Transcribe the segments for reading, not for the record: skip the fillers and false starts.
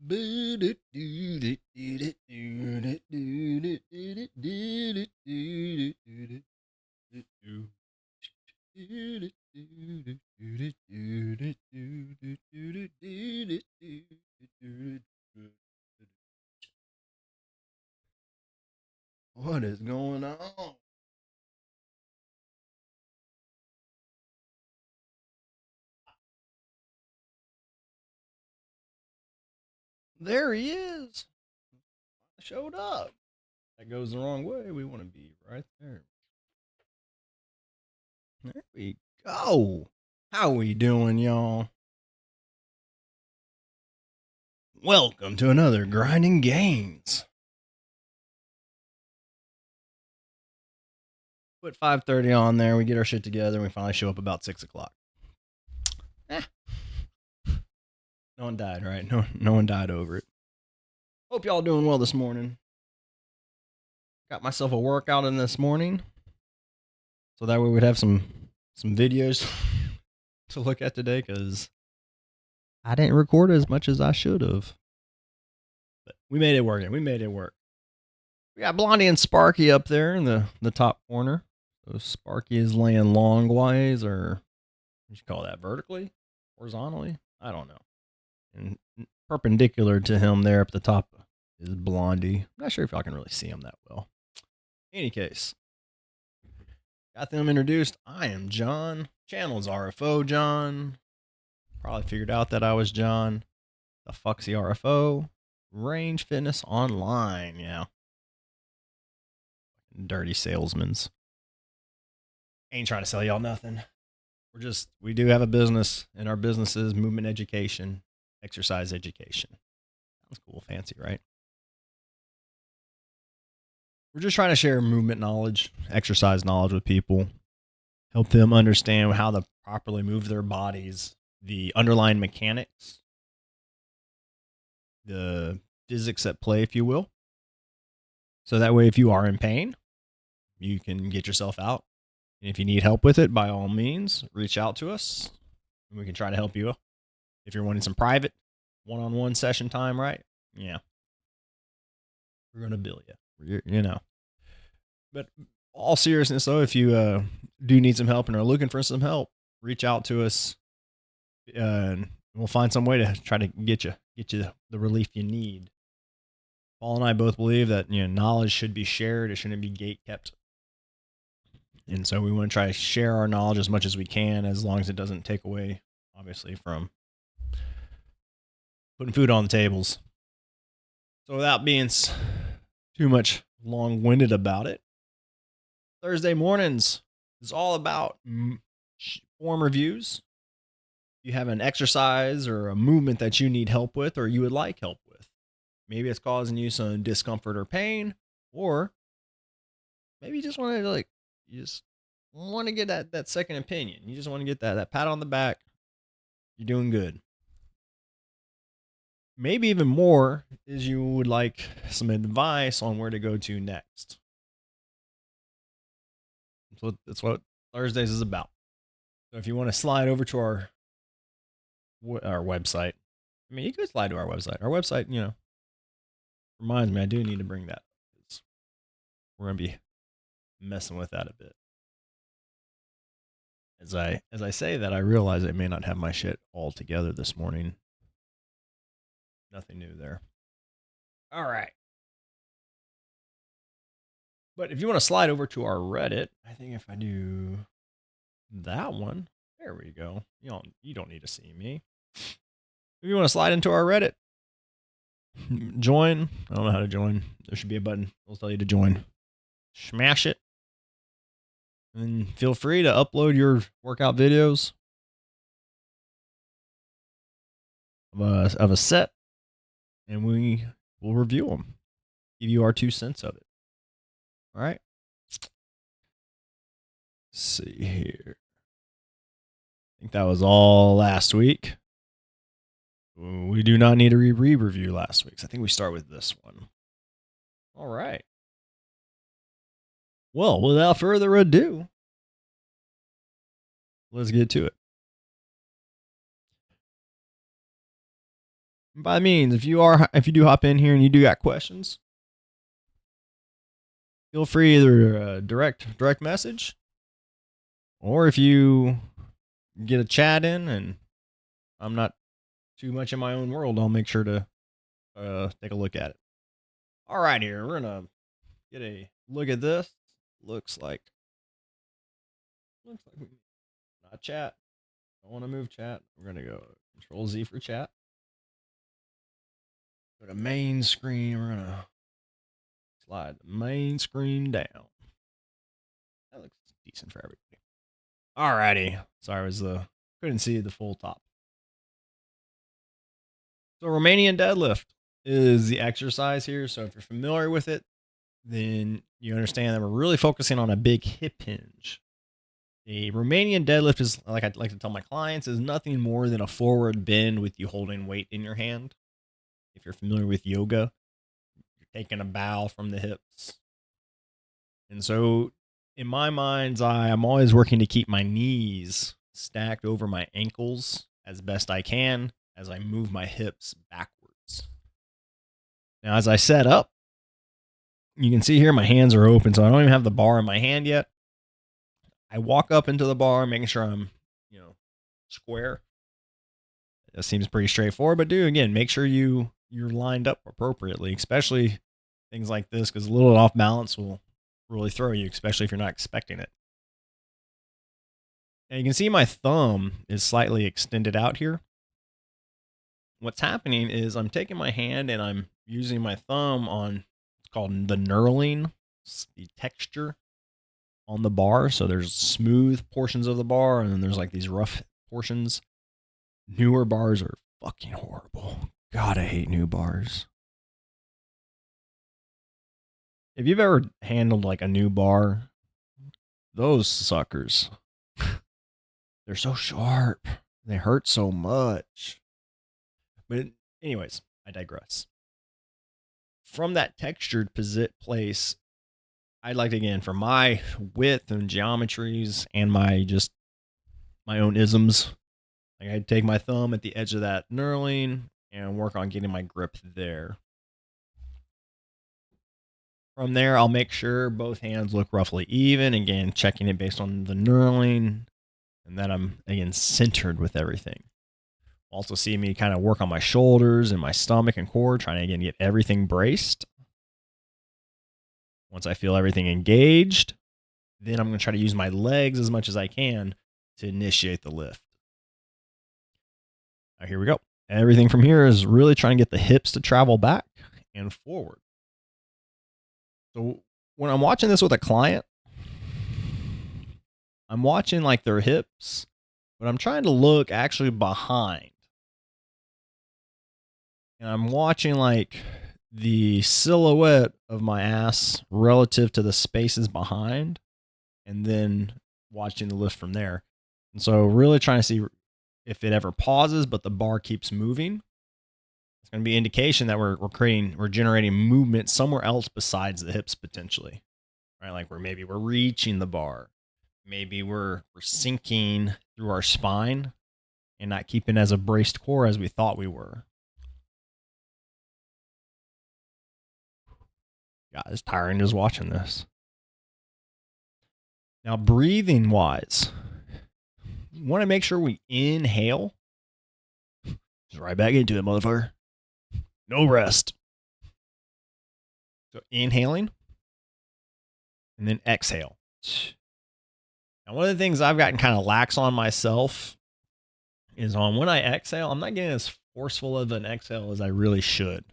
What is going on? There he is. Showed up. That goes the wrong way. We want to be right there. There we go. How we doing, y'all? Welcome to another Grinding Gains. Put 5:30 on there. We get our shit together. And we finally show up about 6 o'clock. No one died, right? No one died over it. Hope y'all doing well this morning. Got myself a workout in this morning, so that way we'd have some videos to look at today, because I didn't record as much as I should have. But we made it work. We got Blondie and Sparky up there in the top corner. So Sparky is laying longwise, or what you call that, vertically, horizontally? I don't know. And perpendicular to him there up the top is Blondie. I'm not sure if y'all can really see him that well. Any case, got them introduced. I am John. Channel's RFO John. Probably figured out that I was John. The fuck's the RFO? Range Fitness Online. Yeah. Dirty salesmans. Ain't trying to sell y'all nothing. We do have a business, and our business is movement education, exercise education. Sounds cool, fancy, right? We're just trying to share movement knowledge, exercise knowledge with people, help them understand how to properly move their bodies, the underlying mechanics, the physics at play, if you will. So that way, if you are in pain, you can get yourself out. And if you need help with it, by all means, reach out to us, and we can try to help you. If you're wanting some private one-on-one session time, right? Yeah. We're going to bill you, you know. But all seriousness, though, if you do need some help and are looking for some help, reach out to us, and we'll find some way to try to get you the relief you need. Paul and I both believe that knowledge should be shared; it shouldn't be gate kept. And so we want to try to share our knowledge as much as we can, as long as it doesn't take away, obviously, from putting food on the tables. So without being too much long-winded about it, Thursday mornings is all about form reviews. If you have an exercise or a movement that you need help with, or you would like help with, maybe it's causing you some discomfort or pain, or maybe you just want to get that second opinion. You just want to get that pat on the back. You're doing good. Maybe even more is you would like some advice on where to go to next. So that's what Thursdays is about. So if you want to slide over to our website, I mean, you could slide to our website. Our website, reminds me, I do need to bring that. We're going to be messing with that a bit. As I say that, I realize I may not have my shit all together this morning. Nothing new there. All right. But if you want to slide over to our Reddit, I think if I do that one, there we go. You don't need to see me. If you want to slide into our Reddit, join. I don't know how to join. There should be a button. It'll tell you to join. Smash it. And feel free to upload your workout videos of a set, and we will review them. Give you our 2 cents of it. All right. Let's see here. I think that was all last week. We do not need a re-review last week's. I think we start with this one. All right. Well, without further ado, let's get to it. By means, if you do hop in here and you do got questions, feel free either direct message, or if you get a chat in and I'm not too much in my own world, I'll make sure to take a look at it. All right, here we're gonna get a look at this. Looks like we not chat. Don't want to move chat. We're gonna go Control Z for chat. Go to main screen. We're gonna slide the main screen down. That looks decent for everybody. Alrighty. Sorry, couldn't see the full top. So Romanian deadlift is the exercise here. So if you're familiar with it, then you understand that we're really focusing on a big hip hinge. The Romanian deadlift is, like I like to tell my clients, is nothing more than a forward bend with you holding weight in your hand. If you're familiar with yoga, you're taking a bow from the hips. And so in my mind's eye, I'm always working to keep my knees stacked over my ankles as best I can as I move my hips backwards. Now, as I set up, you can see here my hands are open, so I don't even have the bar in my hand yet. I walk up into the bar, making sure I'm, square. That seems pretty straightforward, but again, make sure you're lined up appropriately, especially things like this, because a little off balance will really throw you, especially if you're not expecting it. And you can see my thumb is slightly extended out here. What's happening is I'm taking my hand and I'm using my thumb on, it's called the knurling, the texture on the bar. So there's smooth portions of the bar, and then there's like these rough portions. Newer bars are fucking horrible. God, I hate new bars. If you've ever handled like a new bar, those suckers, they're so sharp. They hurt so much. But anyways, I digress. From that textured place, I'd like to, again, for my width and geometries and my own isms, like I'd take my thumb at the edge of that knurling and work on getting my grip there. From there, I'll make sure both hands look roughly even. Again, checking it based on the knurling, and that I'm, again, centered with everything. Also see me kind of work on my shoulders and my stomach and core, trying to, again, get everything braced. Once I feel everything engaged, then I'm going to try to use my legs as much as I can to initiate the lift. Now, here we go. Everything from here is really trying to get the hips to travel back and forward. So when I'm watching this with a client, I'm watching like their hips, but I'm trying to look actually behind. And I'm watching like the silhouette of my ass relative to the spaces behind, and then watching the lift from there. And so really trying to see if it ever pauses, but the bar keeps moving. It's going to be an indication that we're generating movement somewhere else besides the hips potentially, right? Like we're reaching the bar. Maybe we're sinking through our spine and not keeping as a braced core as we thought we were. God, it's tiring just watching this. Now, breathing wise, we want to make sure we inhale. Just right back into it, motherfucker. No rest. So inhaling and then exhale. Now, one of the things I've gotten kind of lax on myself is on when I exhale, I'm not getting as forceful of an exhale as I really should.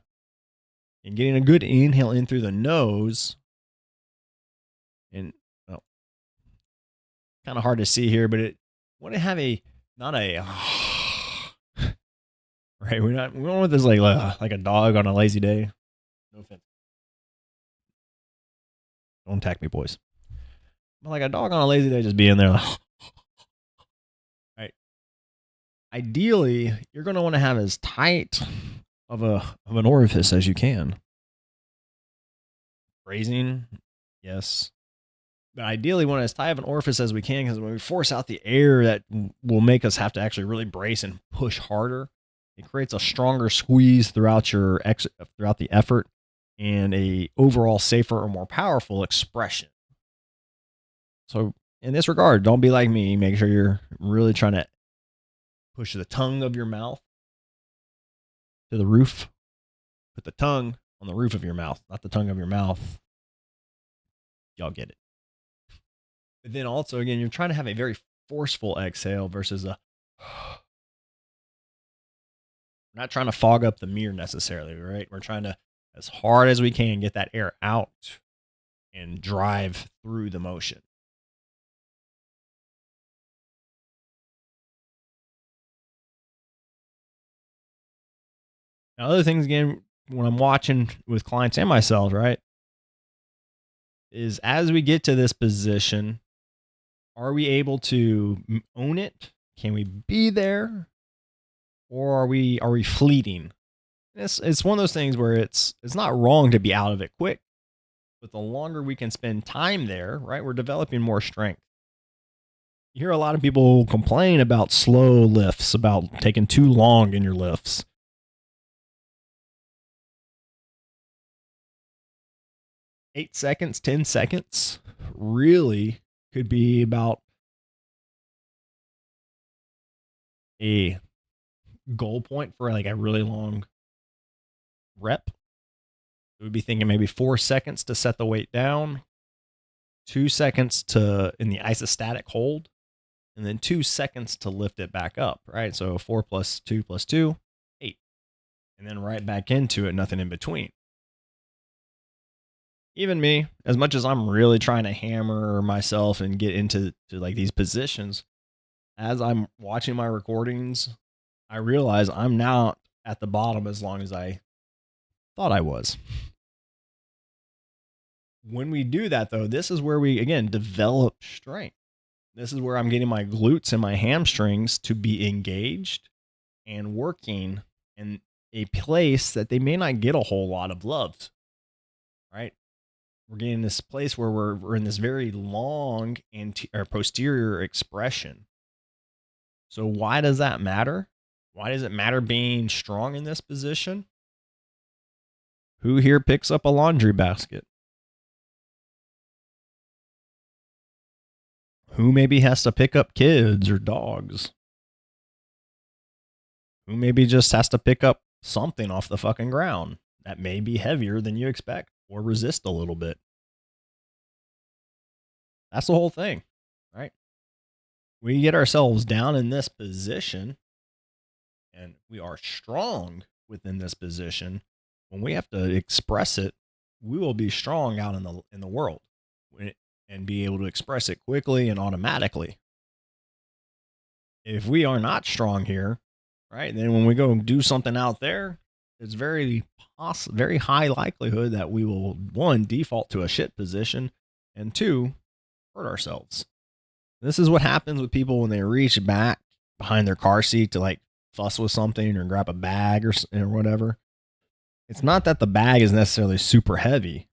And getting a good inhale in through the nose, and kind of hard to see here, but it want to have not a right. We don't want this like a dog on a lazy day. No offense. Don't attack me, boys. But like a dog on a lazy day, just being there. Like, right. Ideally, you're going to want to have as tight of an orifice as you can. Phrasing, yes. But ideally, we want as tight of an orifice as we can, because when we force out the air, that will make us have to actually really brace and push harder. It creates a stronger squeeze throughout throughout the effort and a overall safer or more powerful expression. So in this regard, don't be like me. Make sure you're really trying to push the tongue of your mouth to the roof. Put the tongue on the roof of your mouth, not the tongue of your mouth. Y'all get it. But then also, again, you're trying to have a very forceful exhale versus a. We're not trying to fog up the mirror necessarily, right? We're trying to, as hard as we can, get that air out and drive through the motion. Now, other things, again, when I'm watching with clients and myself, right, is as we get to this position, are we able to own it? Can we be there? Or are we fleeting? It's one of those things where it's not wrong to be out of it quick, but the longer we can spend time there, right, we're developing more strength. You hear a lot of people complain about slow lifts, about taking too long in your lifts. Eight seconds, 10 seconds really could be about a goal point for like a really long rep. We would be thinking maybe 4 seconds to set the weight down, 2 seconds in the isostatic hold, and then 2 seconds to lift it back up, right? So 4 plus 2 plus 2, 8. And then right back into it, nothing in between. Even me, as much as I'm really trying to hammer myself and get into like these positions, as I'm watching my recordings, I realize I'm now at the bottom as long as I thought I was. When we do that, though, this is where we, again, develop strength. This is where I'm getting my glutes and my hamstrings to be engaged and working in a place that they may not get a whole lot of love, right? We're getting this place where we're in this very long or posterior expression. So why does that matter? Why does it matter being strong in this position? Who here picks up a laundry basket? Who maybe has to pick up kids or dogs? Who maybe just has to pick up something off the fucking ground that may be heavier than you expect or resist a little bit? That's the whole thing, right? We get ourselves down in this position and we are strong within this position. When we have to express it, we will be strong out in the world and be able to express it quickly and automatically. If we are not strong here, right, then when we go and do something out there, it's very high likelihood that we will, one, default to a shit position, and two, hurt ourselves. This is what happens with people when they reach back behind their car seat to like fuss with something or grab a bag or whatever. It's not that the bag is necessarily super heavy.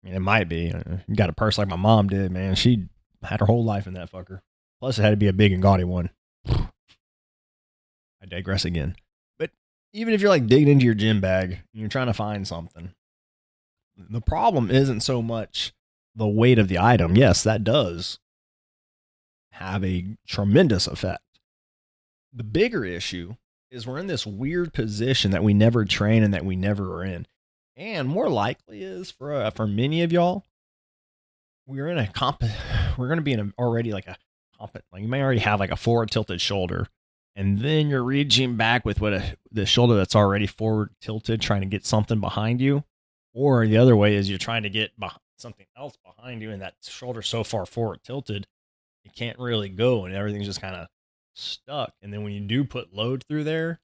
I mean, it might be. You got a purse like my mom did, man. She had her whole life in that fucker. Plus, it had to be a big and gaudy one. I digress again. But even if you're like digging into your gym bag and you're trying to find something, the problem isn't so much the weight of the item. Yes, that does have a tremendous effect. The bigger issue is we're in this weird position that we never train and that we never are in. And more likely is for many of y'all, we're in a we're going to be in already like you may already have like a forward tilted shoulder, and then you're reaching back with the shoulder that's already forward tilted, trying to get something behind you. Or the other way is you're trying to get something else behind you, and that shoulder's so far forward tilted, you can't really go, and everything's just kind of stuck. And then when you do put load through there,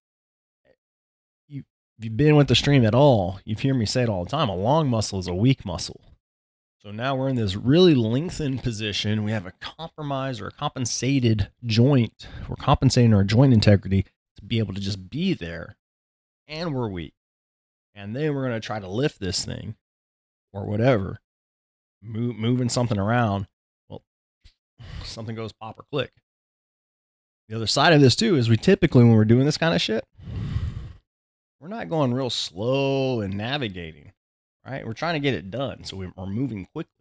if you've been with the stream at all, you've heard me say it all the time, a long muscle is a weak muscle. So now we're in this really lengthened position. We have a compromised or a compensated joint. We're compensating our joint integrity to be able to just be there, and we're weak. And then we're going to try to lift this thing or whatever, moving something around. Well, something goes pop or click. The other side of this too is we typically, when we're doing this kind of shit, we're not going real slow and navigating, right? We're trying to get it done. So we're moving quickly.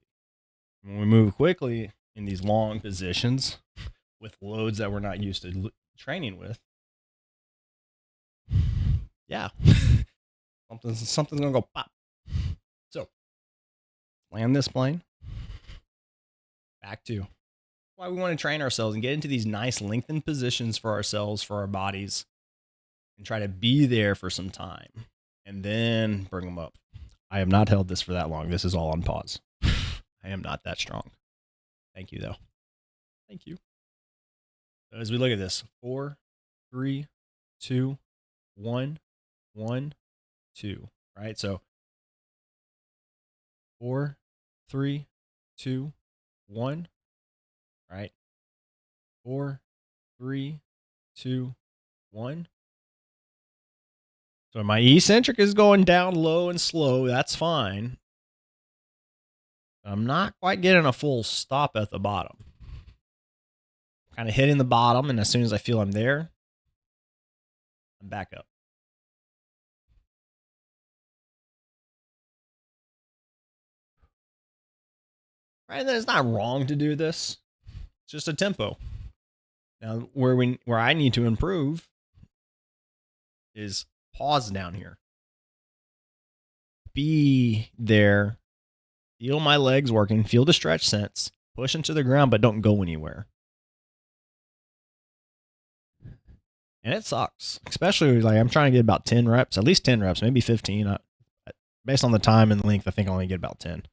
When we move quickly in these long positions with loads that we're not used to training with, yeah, something's gonna go pop. So land this plane. Back to why we want to train ourselves and get into these nice lengthened positions for ourselves, for our bodies, and try to be there for some time and then bring them up. I have not held this for that long. This is all on pause. I am not that strong. Thank you, though. Thank you. So as we look at this, 4, 3, 2, 1, 1, 2, right? So 4, 3, 2, 1, right? 4, 3, 2, 1. So my eccentric is going down low and slow. That's fine. I'm not quite getting a full stop at the bottom. Kind of hitting the bottom, and as soon as I feel I'm there, I'm back up. Right? And then it's not wrong to do this. It's just a tempo. Now, where I need to improve is pause down here. Be there. Feel my legs working. Feel the stretch sense. Push into the ground, but don't go anywhere. And it sucks, especially like I'm trying to get about 10 reps, at least 10 reps, maybe 15. Based on the time and length, I think I only get about 10.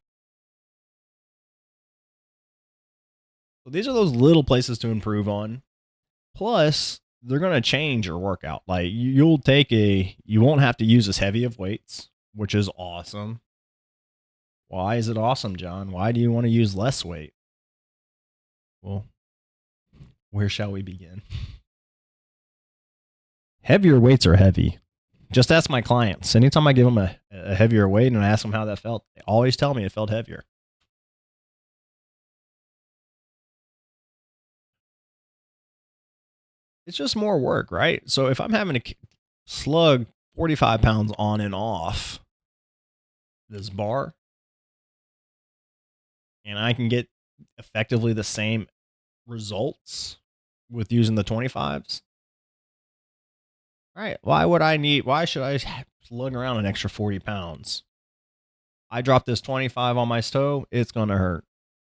So these are those little places to improve on. Plus, they're going to change your workout. Like you won't have to use as heavy of weights, which is awesome. Why is it awesome, John? Why do you want to use less weight? Well, where shall we begin? Heavier weights are heavy. Just ask my clients. Anytime I give them a heavier weight and I ask them how that felt, they always tell me it felt heavier. It's just more work, right? So if I'm having to slug 45 pounds on and off this bar, and I can get effectively the same results with using the 25s, right? Why should I slug around an extra 40 pounds? I drop this 25 on my toe, it's going to hurt.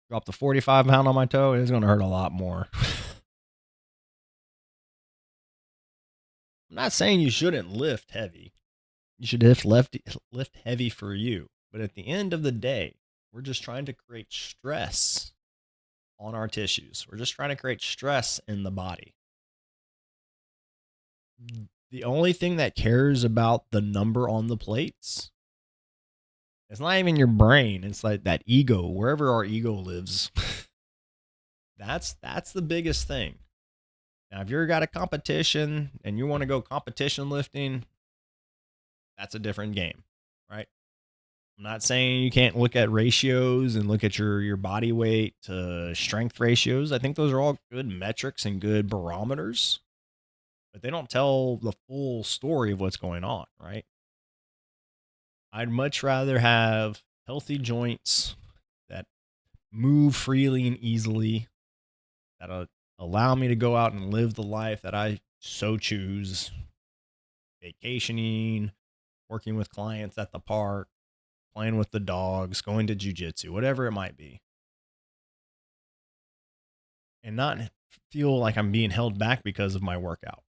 Drop the 45 pound on my toe, it's going to hurt a lot more. I'm not saying you shouldn't lift heavy. You should lift heavy for you. But at the end of the day, we're just trying to create stress on our tissues. We're just trying to create stress in the body. The only thing that cares about the number on the plates, it's not even your brain. It's like that ego, wherever our ego lives. That's the biggest thing. Now, if you've got a competition and you want to go competition lifting, that's a different game, right? I'm not saying you can't look at ratios and look at your body weight to strength ratios. I think those are all good metrics and good barometers, but they don't tell the full story of what's going on, right? I'd much rather have healthy joints that move freely and easily, that allow me to go out and live the life that I so choose, vacationing, working with clients at the park, playing with the dogs, going to jujitsu, whatever it might be. And not feel like I'm being held back because of my workout.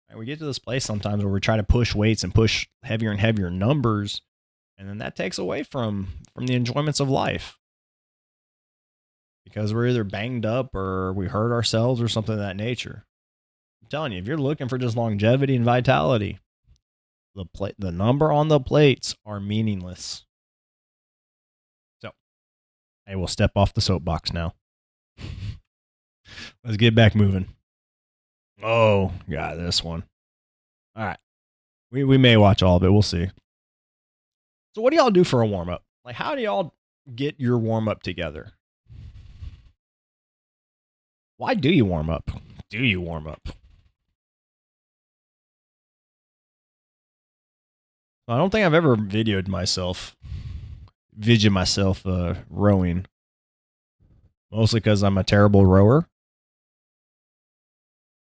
And we get to this place sometimes where we try to push weights and push heavier and heavier numbers, and then that takes away from the enjoyments of life. Because we're either banged up or we hurt ourselves or something of that nature. I'm telling you, if you're looking for just longevity and vitality, the number on the plates are meaningless. So, I will step off the soapbox now. Let's get back moving. Oh, yeah, this one. All right. We may watch all of it. We'll see. So what do y'all do for a warm-up? Like, how do y'all get your warm-up together? Why do you warm up? Do you warm up? I don't think I've ever videoed myself rowing. Mostly because I'm a terrible rower.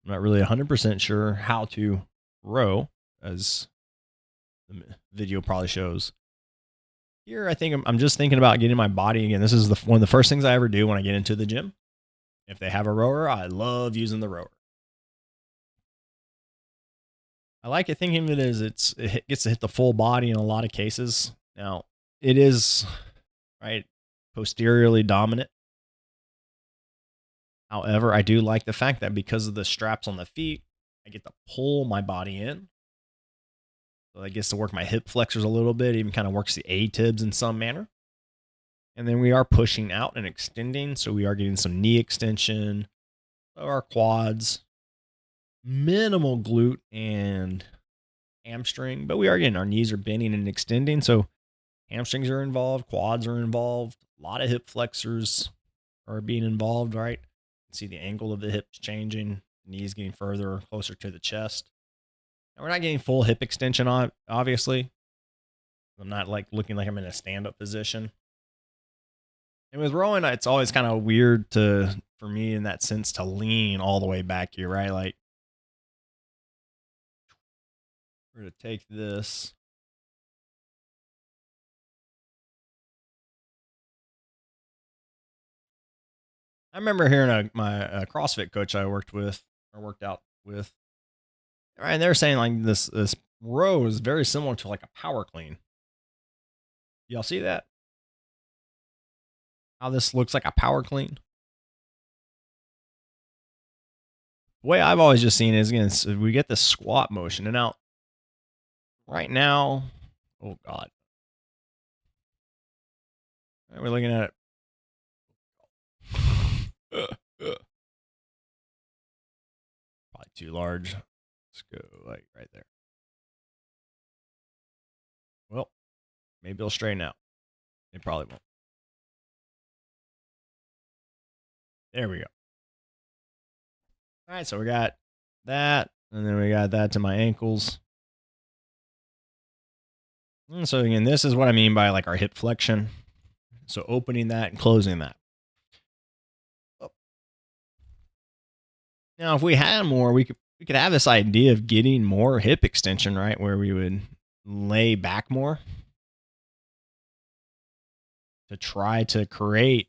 I'm not really 100% sure how to row, as the video probably shows. Here, I think I'm just thinking about getting my body again. This is one of the first things I ever do when I get into the gym. If they have a rower, I love using the rower. I like it thinking of it as it gets to hit the full body in a lot of cases. Now, it is, right, posteriorly dominant. However, I do like the fact that because of the straps on the feet, I get to pull my body in. So that gets to work my hip flexors a little bit, even kind of works the A-tibs in some manner. And then we are pushing out and extending. So we are getting some knee extension, our quads, minimal glute and hamstring, but we are getting our knees are bending and extending. So hamstrings are involved, quads are involved, a lot of hip flexors are being involved, right? See the angle of the hips changing, knees getting further, closer to the chest. And we're not getting full hip extension on, obviously. I'm not like looking like I'm in a stand-up position. And with rowing, it's always kind of weird for me in that sense to lean all the way back here, right? Like, we're going to take this. I remember hearing my CrossFit coach I worked out with, right? And they're saying like this row is very similar to like a power clean. Y'all see that? How this looks like a power clean? The way I've always just seen it is, again, we get this squat motion. And now, right now, oh God. We're looking at it. Probably too large. Let's go like right there. Well, maybe it'll straighten out. It probably won't. There we go. All right, so we got that, and then we got that to my ankles. And so again, this is what I mean by like our hip flexion. So opening that and closing that. Now, if we had more, we could have this idea of getting more hip extension, right? Where we would lay back more to try to create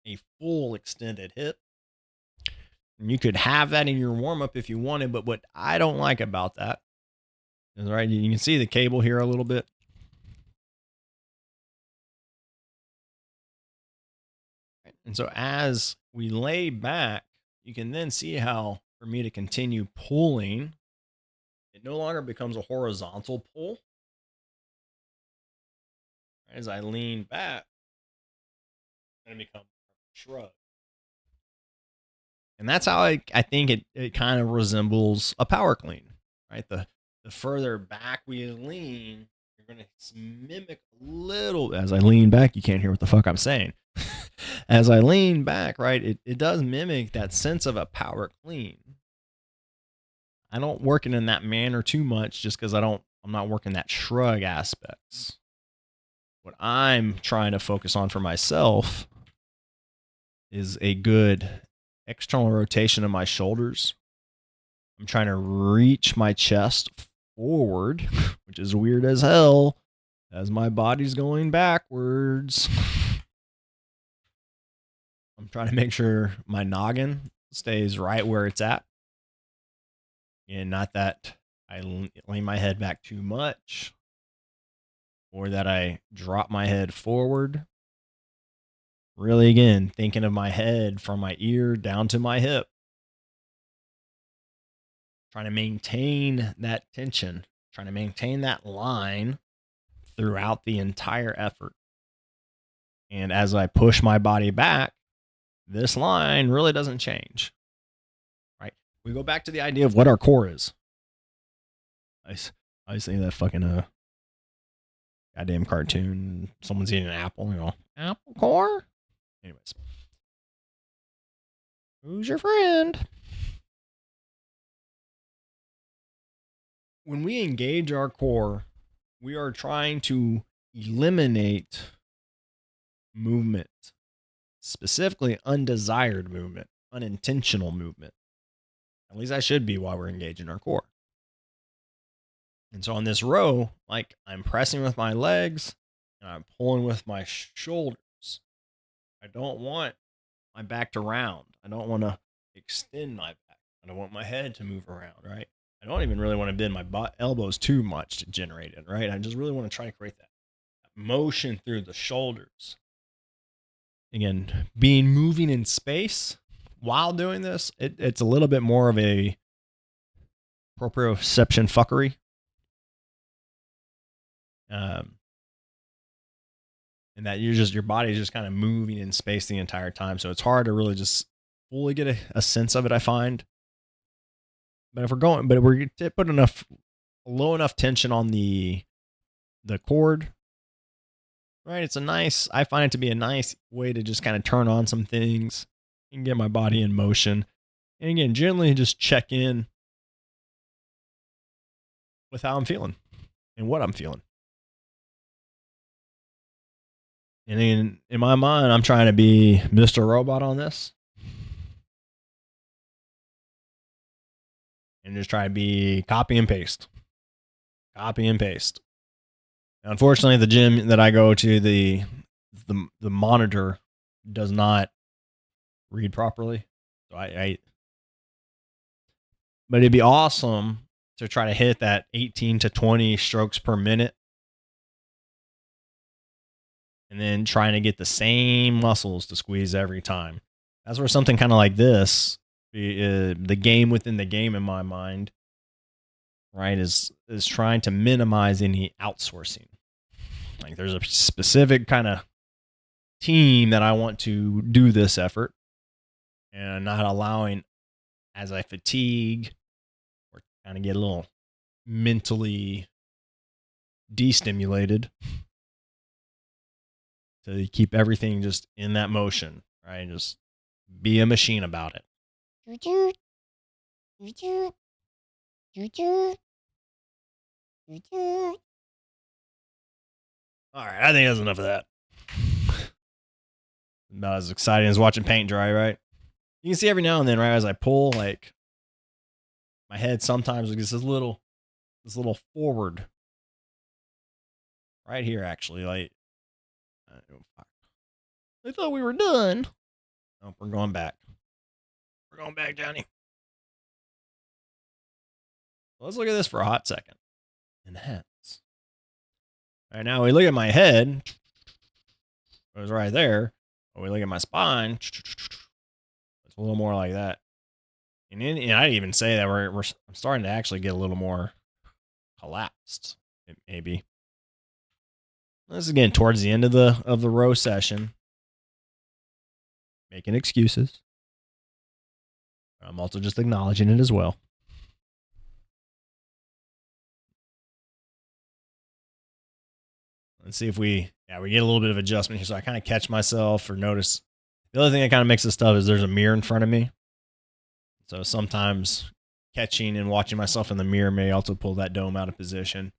a full extended hip. And you could have that in your warm up if you wanted, but what I don't like about that is, right, you can see the cable here a little bit. And so as we lay back, you can then see how for me to continue pulling, it no longer becomes a horizontal pull. As I lean back, and become a shrug. And that's how I think it kind of resembles a power clean, right? The further back we lean, you're going to mimic a little. As I lean back, you can't hear what the fuck I'm saying. As I lean back, right, it does mimic that sense of a power clean. I don't work it in that manner too much just because I'm not working that shrug aspects. What I'm trying to focus on for myself is a good external rotation of my shoulders. I'm trying to reach my chest forward, which is weird as hell, as my body's going backwards. I'm trying to make sure my noggin stays right where it's at. And not that I lean my head back too much or that I drop my head forward. Really, again, thinking of my head from my ear down to my hip. Trying to maintain that tension, trying to maintain that line throughout the entire effort. And as I push my body back, this line really doesn't change, right? We go back to the idea of what our core is. I see that fucking goddamn cartoon. Someone's eating an apple, apple core? Anyways. Who's your friend? When we engage our core we are trying to eliminate movement, specifically undesired movement, unintentional movement. At least I should be while we're engaging our core. And so on this row, like I'm pressing with my legs and I'm pulling with my shoulders. I don't want my back to round. I don't want to extend my back. I don't want my head to move around, right? I don't even really want to bend my elbows too much to generate it, right? I just really want to try to create that motion through the shoulders. Again, moving in space while doing this, it's a little bit more of a proprioception fuckery. And that your body is just kind of moving in space the entire time. So it's hard to really just fully get a sense of it, I find. But if we're put low enough tension on the cord, right? I find it to be a nice way to just kind of turn on some things and get my body in motion. And again, generally just check in with how I'm feeling and what I'm feeling. And in my mind, I'm trying to be Mr. Robot on this. And just try to be copy and paste. Copy and paste. Now, unfortunately, the gym that I go to, the monitor does not read properly. So but it'd be awesome to try to hit that 18 to 20 strokes per minute. And then trying to get the same muscles to squeeze every time. That's where something kind of like this, the game within the game in my mind, right, is trying to minimize any outsourcing. Like there's a specific kind of team that I want to do this effort, and not allowing, as I fatigue or kind of get a little mentally destimulated, to keep everything just in that motion, right? Just be a machine about it. All right, I think that's enough of that. About as exciting as watching paint dry, right? You can see every now and then, right, as I pull, like my head sometimes gets this little forward. Right here, actually, like I thought we were done. Nope, we're going back. We're going back, Johnny. Let's look at this for a hot second. Enhance. All right, now we look at my head. It was right there. When we look at my spine, it's a little more like that. And I'd even say that I'm starting to actually get a little more collapsed. Maybe. This is again towards the end of the row session. Making excuses. I'm also just acknowledging it as well. Let's see if we get a little bit of adjustment here. So I kind of catch myself or notice. The other thing that kind of makes this tough is there's a mirror in front of me. So sometimes catching and watching myself in the mirror may also pull that dome out of position.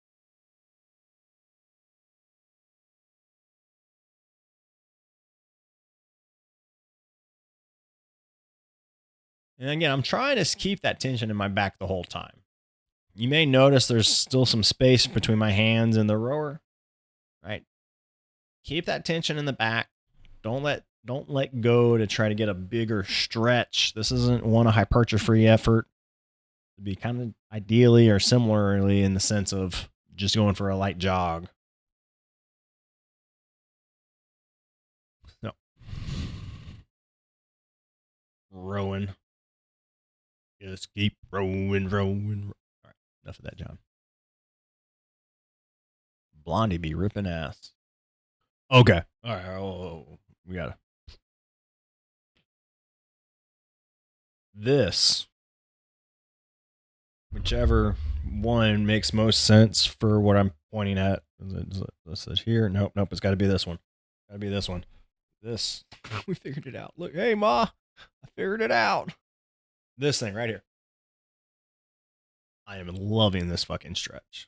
And again, I'm trying to keep that tension in my back the whole time. You may notice there's still some space between my hands and the rower, right? Keep that tension in the back. Don't let go to try to get a bigger stretch. This isn't a hypertrophy effort. It'd be kind of ideally or similarly in the sense of just going for a light jog. No. Rowing. Just keep rowing. All right, enough of that, John. Blondie be ripping ass. Okay. All right. Oh, we got this. Whichever one makes most sense for what I'm pointing at. Is it here? Nope. It's got to be this one. Got to be this one. This. We figured it out. Look, hey, Ma. I figured it out. This thing right here. I am loving this fucking stretch.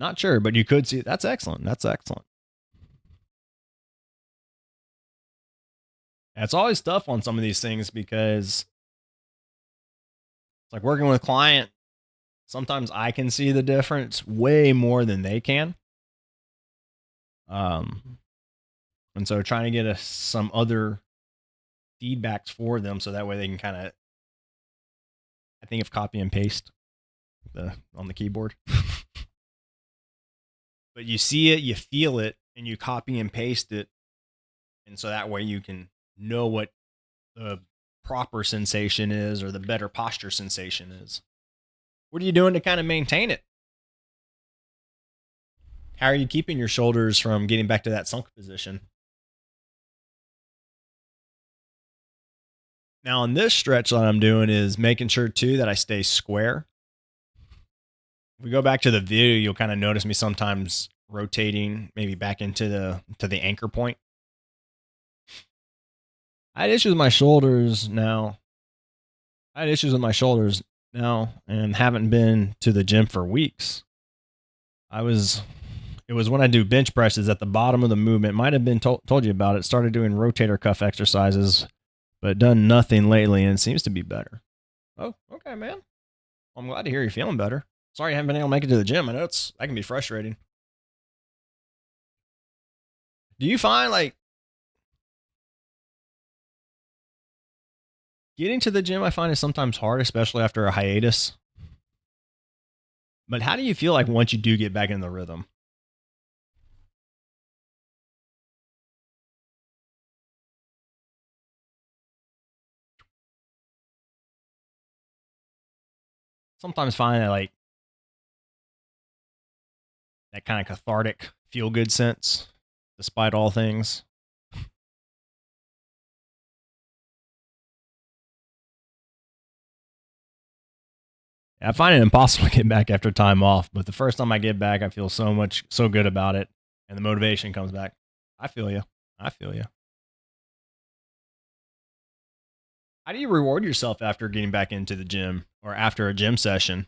Not sure, but you could see. That's excellent. That's excellent. And it's always tough on some of these things because it's like working with a client. Sometimes I can see the difference way more than they can. And so trying to get some other feedbacks for them so that way they can kind of, I think of copy and paste on the keyboard. But you see it, you feel it, and you copy and paste it. And so that way you can know what the proper sensation is or the better posture sensation is. What are you doing to kind of maintain it? How are you keeping your shoulders from getting back to that sunk position? Now, on this stretch that I'm doing is making sure too that I stay square. If we go back to the video, you'll kind of notice me sometimes rotating maybe back into the anchor point. I had issues with my shoulders now. And haven't been to the gym for weeks. It was when I do bench presses at the bottom of the movement. Might have been told you about it. Started doing rotator cuff exercises, but done nothing lately, and it seems to be better. Oh, okay, man. I'm glad to hear you're feeling better. Sorry you haven't been able to make it to the gym. I know that can be frustrating. Do you find like getting to the gym, I find is sometimes hard, especially after a hiatus? But how do you feel like once you do get back in the rhythm? Sometimes find that like that kind of cathartic feel good sense, despite all things. I find it impossible to get back after time off, but the first time I get back, I feel so good about it, and the motivation comes back. I feel you. How do you reward yourself after getting back into the gym or after a gym session?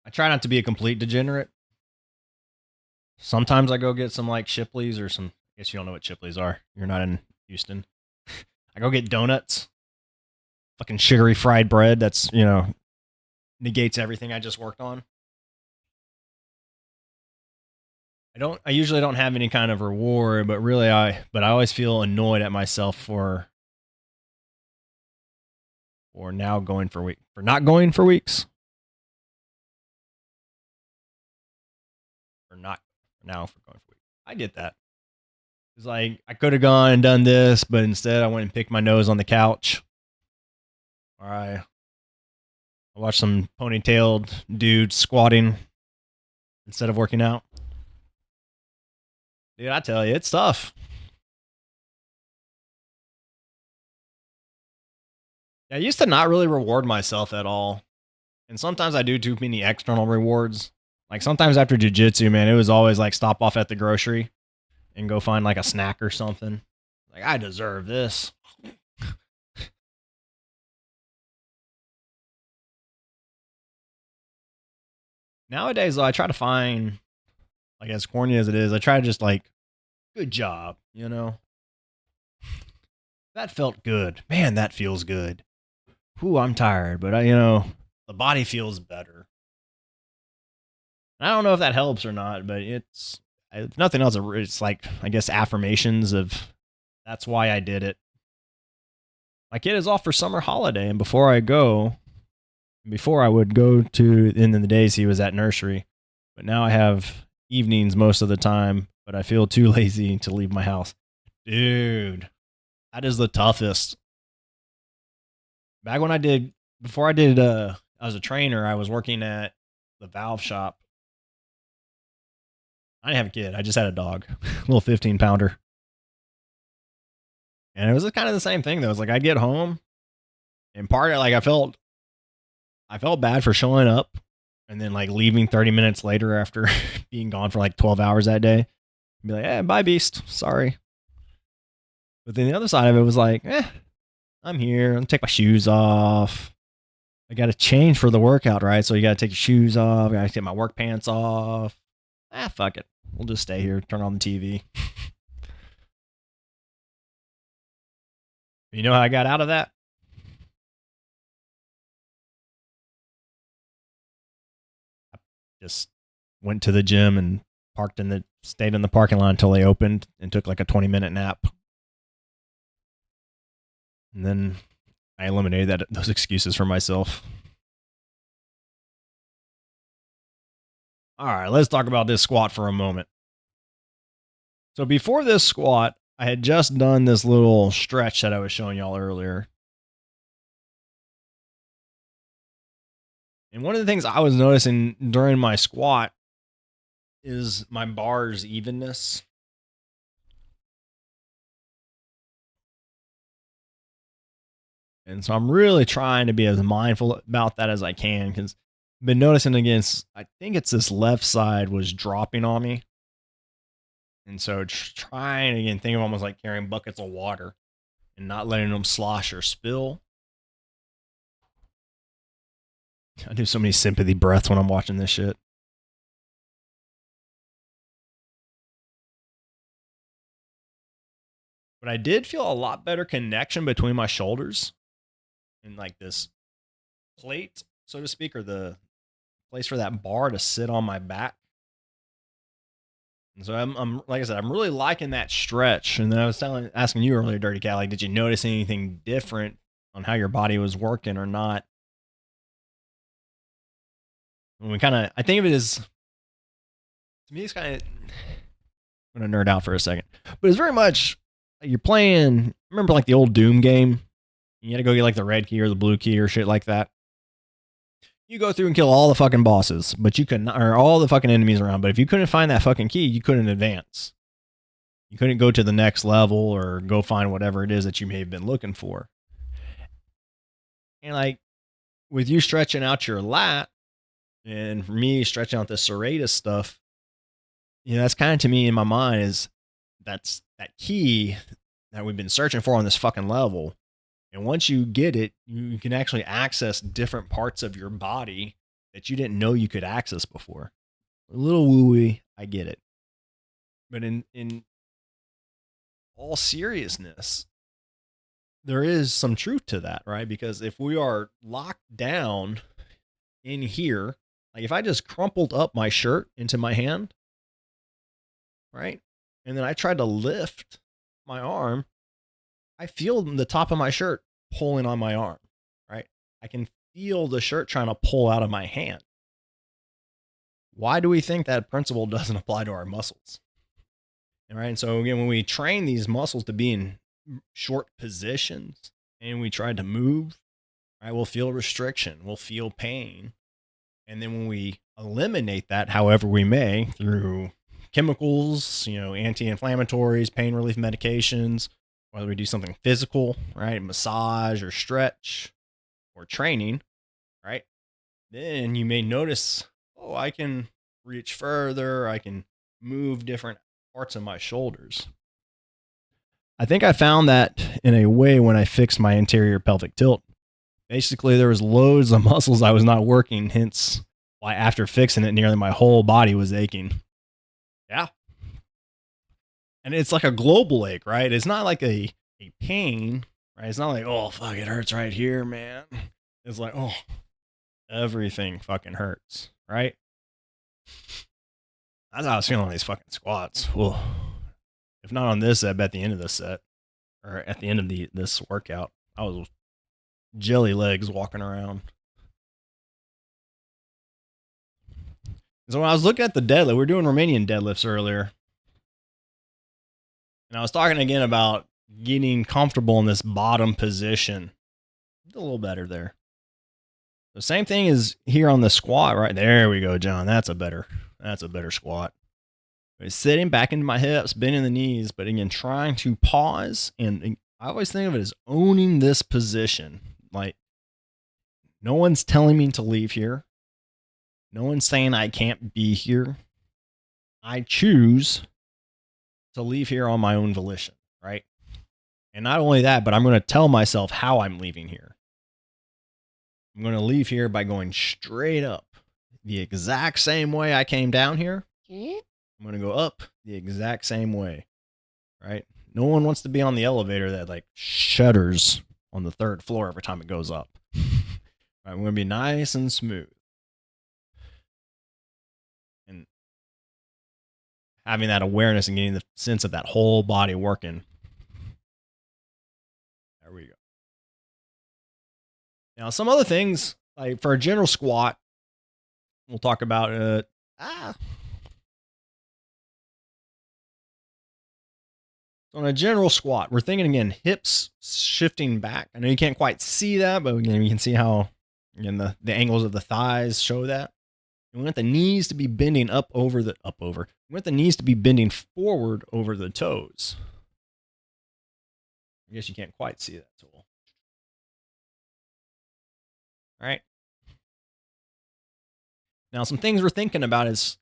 I try not to be a complete degenerate. Sometimes I go get some like Shipley's or some, I guess you don't know what Shipley's are. You're not in Houston. I go get donuts, fucking sugary fried bread. That's, negates everything I just worked on. I usually don't have any kind of reward, but really I always feel annoyed at myself for not going for weeks. I get that. It's like I could have gone and done this, but instead I went and picked my nose on the couch. All right. I watched some ponytailed dude squatting instead of working out. Dude, I tell you, it's tough. I used to not really reward myself at all. And sometimes I do too many external rewards. Like sometimes after jujitsu, man, it was always like stop off at the grocery and go find like a snack or something. Like, I deserve this. Nowadays, though, I try to find, like, as corny as it is, I try to just like, good job, That felt good. Man, that feels good. Whew, I'm tired, but the body feels better. I don't know if that helps or not, but it's, if nothing else, it's like, I guess, affirmations of that's why I did it. My kid is off for summer holiday, and before I would go to, in the days he was at nursery, but now I have evenings most of the time, but I feel too lazy to leave my house. Dude, that is the toughest. Back when before I was a trainer, I was working at the valve shop. I didn't have a kid. I just had a dog, a little 15 pounder. And it was kind of the same thing though. It's like I'd get home and part of like I felt bad for showing up and then like leaving 30 minutes later after being gone for like 12 hours that day. Be like, bye, beast. Sorry. But then the other side of it was like, I'm here. I'll take my shoes off. I got to change for the workout, right? So you got to take your shoes off. I got to get my work pants off. Fuck it. We'll just stay here. Turn on the TV. You know how I got out of that? I just went to the gym and stayed in the parking lot until they opened and took like a 20-minute nap. And then I eliminated those excuses for myself. All right, let's talk about this squat for a moment. So before this squat, I had just done this little stretch that I was showing y'all earlier. And one of the things I was noticing during my squat is my bar's evenness. And so I'm really trying to be as mindful about that as I can, because I've been noticing against, I think it's this left side was dropping on me. And so trying again, think of almost like carrying buckets of water and not letting them slosh or spill. I do so many sympathy breaths when I'm watching this shit. But I did feel a lot better connection between my shoulders and like this plate, so to speak, or the place for that bar to sit on my back. And so I'm like I said, I'm really liking that stretch. And then I was asking you earlier, Dirty Cat, like, did you notice anything different on how your body was working or not? When we I think of it as, to me, it's kind of, I'm going to nerd out for a second, but it's very much, you're playing, remember like the old Doom game? You had to go get like the red key or the blue key or shit like that. You go through and kill all the fucking bosses, but you couldn't, or all the fucking enemies around. But if you couldn't find that fucking key, you couldn't advance. You couldn't go to the next level or go find whatever it is that you may have been looking for. And like with you stretching out your lat, and for me stretching out the serratus stuff, that's kind of, to me in my mind, is that's that key that we've been searching for on this fucking level. And once you get it, you can actually access different parts of your body that you didn't know you could access before. A little wooey, I get it. But in all seriousness, there is some truth to that, right? Because if we are locked down in here, like if I just crumpled up my shirt into my hand, right? And then I tried to lift my arm, I feel the top of my shirt pulling on my arm, right? I can feel the shirt trying to pull out of my hand. Why do we think that principle doesn't apply to our muscles? All right. And so again, when we train these muscles to be in short positions and we try to move, right, we'll feel restriction, we'll feel pain. And then when we eliminate that, however we may, through chemicals, anti-inflammatories, pain relief medications, whether we do something physical, right, massage or stretch or training, right, then you may notice, I can reach further. I can move different parts of my shoulders. I think I found that in a way when I fixed my anterior pelvic tilt. Basically, there was loads of muscles I was not working, hence why after fixing it, nearly my whole body was aching. Yeah. And it's like a global ache, right? It's not like a pain, right? It's not like, oh, fuck, it hurts right here, man. It's like, oh, everything fucking hurts, right? That's how I was feeling on these fucking squats. Well, if not on this set, but at the end of this set, or at the end of this workout, I was jelly legs walking around. So when I was looking at the deadlift, we were doing Romanian deadlifts earlier. And I was talking again about getting comfortable in this bottom position. A little better there. The same thing is here on the squat, right? There we go, John. That's a better squat. It's sitting back into my hips, bending the knees, but again, trying to pause. And I always think of it as owning this position. Like, no one's telling me to leave here. No one's saying I can't be here. I choose to leave here on my own volition, right? And not only that, but I'm going to tell myself how I'm leaving here. I'm going to leave here by going straight up the exact same way I came down here. I'm going to go up the exact same way, right? No one wants to be on the elevator that like shudders on the 3rd floor every time it goes up. Right, I'm going to be nice and smooth. And having that awareness and getting the sense of that whole body working. There we go. Now, some other things, like for a general squat, we'll talk about So on a general squat, we're thinking again, hips shifting back. I know you can't quite see that, but again, you can see how again the angles of the thighs show that. And we want the knees to be bending We want the knees to be bending forward over the toes. I guess you can't quite see that tool. All right. Now, some things we're thinking about is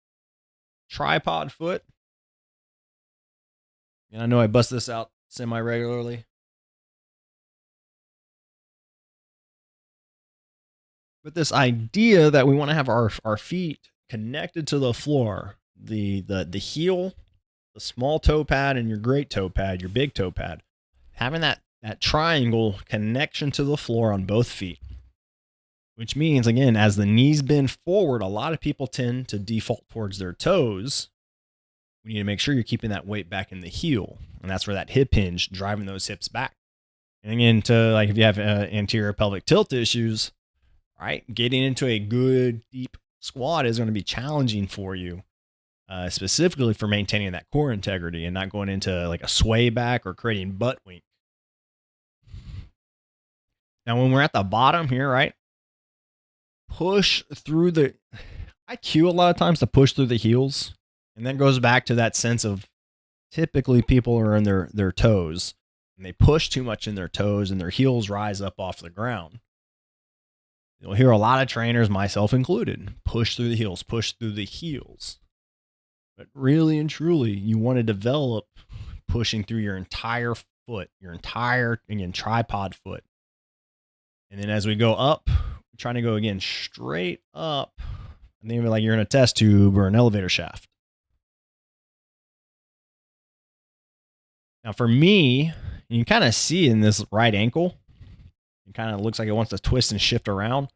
tripod foot. And I know I bust this out semi-regularly. But this idea that we want to have our feet connected to the floor, the heel, the small toe pad, and your great toe pad, your big toe pad, having that triangle connection to the floor on both feet. Which means, again, as the knees bend forward, a lot of people tend to default towards their toes. We need to make sure you're keeping that weight back in the heel. And that's where that hip hinge, driving those hips back. And again, like if you have anterior pelvic tilt issues, right, getting into a good deep squat is going to be challenging for you, specifically for maintaining that core integrity and not going into like a sway back or creating butt wink. Now, when we're at the bottom here, right, push through I cue a lot of times to push through the heels. And that goes back to that sense of typically people are in their toes and they push too much in their toes and their heels rise up off the ground. You'll hear a lot of trainers, myself included, push through the heels, push through the heels. But really and truly, you want to develop pushing through your entire foot, your entire, again, tripod foot. And then as we go up, we're trying to go again straight up. And then like you're in a test tube or an elevator shaft. Now for me, you can kind of see in this right ankle, it kind of looks like it wants to twist and shift around.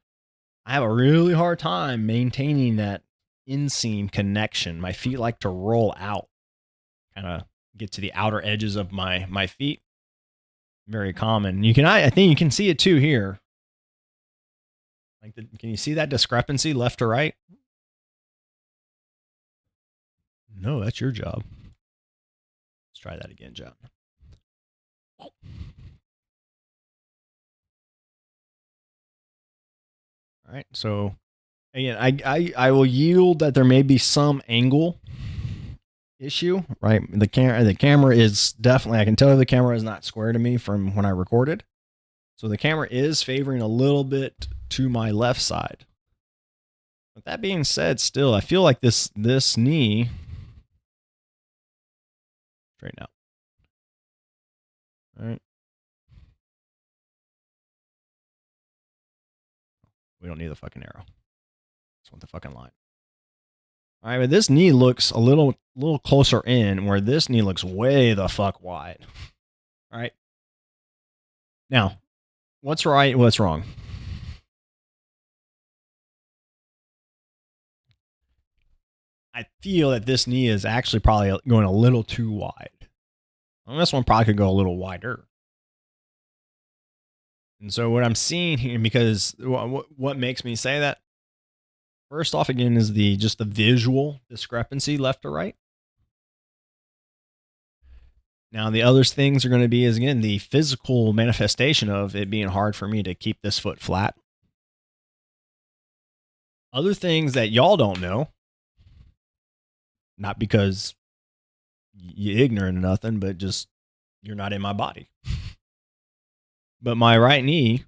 I have a really hard time maintaining that inseam connection. My feet like to roll out, kind of get to the outer edges of my feet. Very common. I think you can see it too here. Can you see that discrepancy left to right? No, that's your job. Let's try that again, John. All right. So again, I will yield that there may be some angle issue, right? The camera is definitely, I can tell the camera is not square to me from when I recorded. So the camera is favoring a little bit to my left side. With that being said, still, I feel like this knee, straighten out. All right. We don't need the fucking arrow. Just want the fucking line. All right, but this knee looks a little closer in, where this knee looks way the fuck wide. All right. Now, what's right? What's wrong? I feel that this knee is actually probably going a little too wide. And this one probably could go a little wider. And so what I'm seeing here, because what makes me say that, first off, again, is just the visual discrepancy left to right. Now, the other things are going to be is, again, the physical manifestation of it being hard for me to keep this foot flat. Other things that y'all don't know, not because you're ignorant or nothing, but just you're not in my body. But my right knee,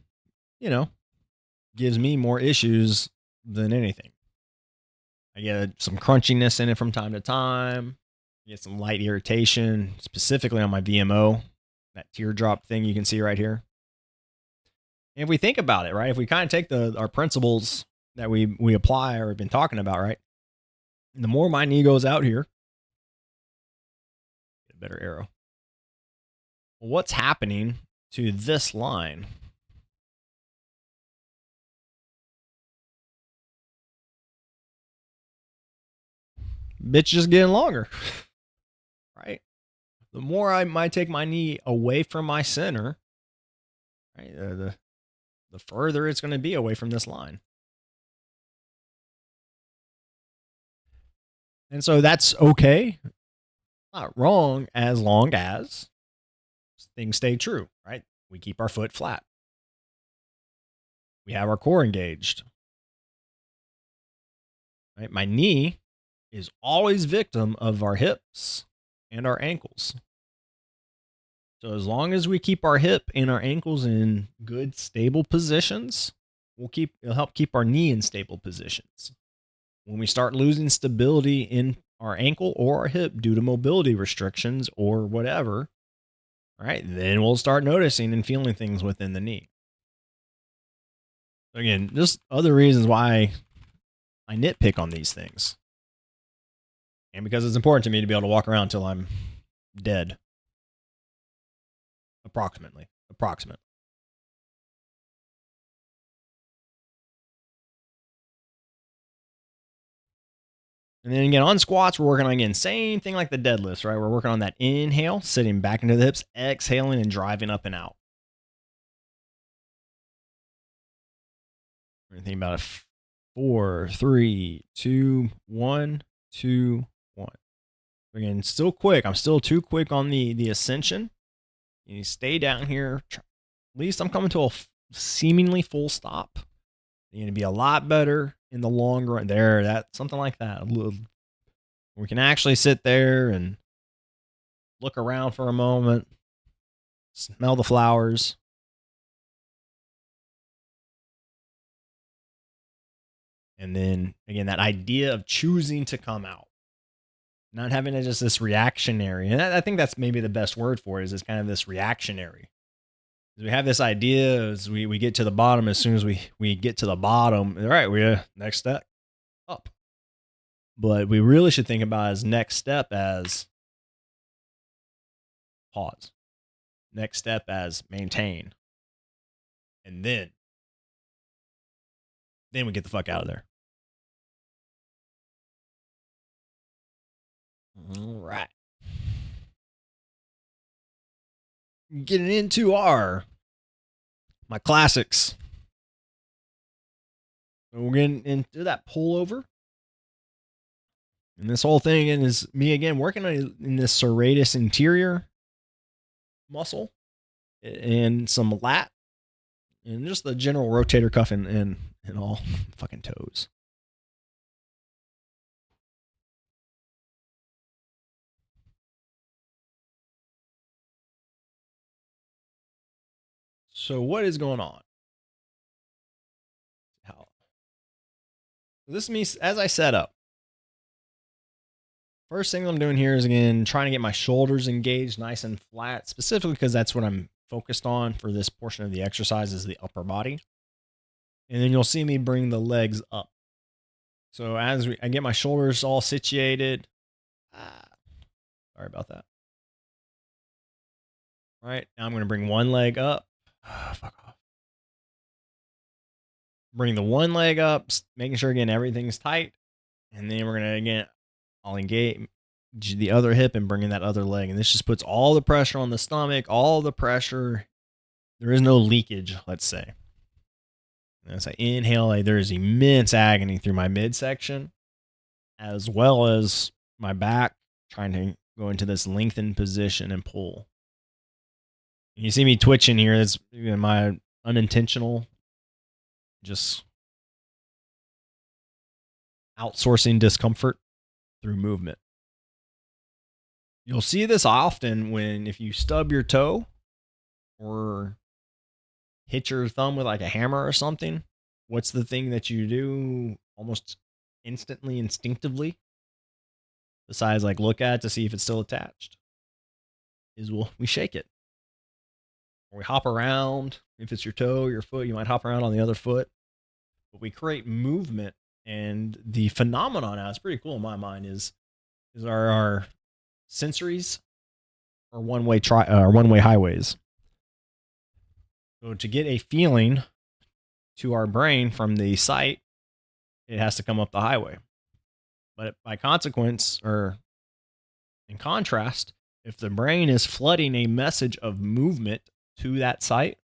gives me more issues than anything. I get some crunchiness in it from time to time. I get some light irritation, specifically on my VMO, that teardrop thing you can see right here. And if we think about it, right, if we kind of take our principles that we apply or have been talking about, right, the more my knee goes out here, get a better arrow. Well, what's happening to this line? Bitch just getting longer, right? The more I might take my knee away from my center, right, the further it's going to be away from this line. And so that's okay. Not wrong as long as things stay true, right? We keep our foot flat. We have our core engaged. Right? My knee is always victim of our hips and our ankles. So as long as we keep our hip and our ankles in good, stable positions, it'll help keep our knee in stable positions. When we start losing stability in our ankle or our hip due to mobility restrictions or whatever, right, then we'll start noticing and feeling things within the knee. Again, just other reasons why I nitpick on these things. And because it's important to me to be able to walk around until I'm dead. Approximately. And then again, on squats, we're working on, again, same thing like the deadlifts, right? We're working on that inhale, sitting back into the hips, exhaling and driving up and out. We're going to think about it. 4, 3, 2, 1, 2, 1. Again, still quick. I'm still too quick on the ascension. You stay down here. At least I'm coming to a seemingly full stop. You're going to be a lot better in the long run. Something like that. We can actually sit there and look around for a moment, smell the flowers. And then, again, that idea of choosing to come out. Not having it just this reactionary. And I think that's maybe the best word for it, is it's kind of this reactionary. We have this idea as we get to the bottom. As soon as we get to the bottom, all right, we're next step up. But we really should think about as next step as pause. Next step as maintain. And then we get the fuck out of there. All right. Getting into my classics. So we're getting into that pullover. And this whole thing is me again working in this serratus interior muscle and some lat and just the general rotator cuff and all fucking toes. So what is going on? This is me as I set up. First thing I'm doing here is, again, trying to get my shoulders engaged nice and flat, specifically because that's what I'm focused on for this portion of the exercise, is the upper body. And then you'll see me bring the legs up. So as I get my shoulders all situated, sorry about that. All right, now I'm going to bring one leg up. Fuck off. Bring the one leg up, making sure, again, everything's tight. And then we're going to, again, I'll engage the other hip and bring in that other leg. And this just puts all the pressure on the stomach, all the pressure. There is no leakage, let's say. And as I inhale, there is immense agony through my midsection, as well as my back, trying to go into this lengthened position and pull. And you see me twitching here. That's my unintentional, just outsourcing discomfort through movement. You'll see this often if you stub your toe or hit your thumb with like a hammer or something. What's the thing that you do almost instantly, instinctively, besides like look at it to see if it's still attached, is we shake it. Or we hop around. If it's your toe, your foot, you might hop around on the other foot. But we create movement, and the phenomenon now, it's pretty cool in my mind, is our sensories are one-way highways. So to get a feeling to our brain from the sight, it has to come up the highway. But by consequence, or in contrast, if the brain is flooding a message of movement to that site,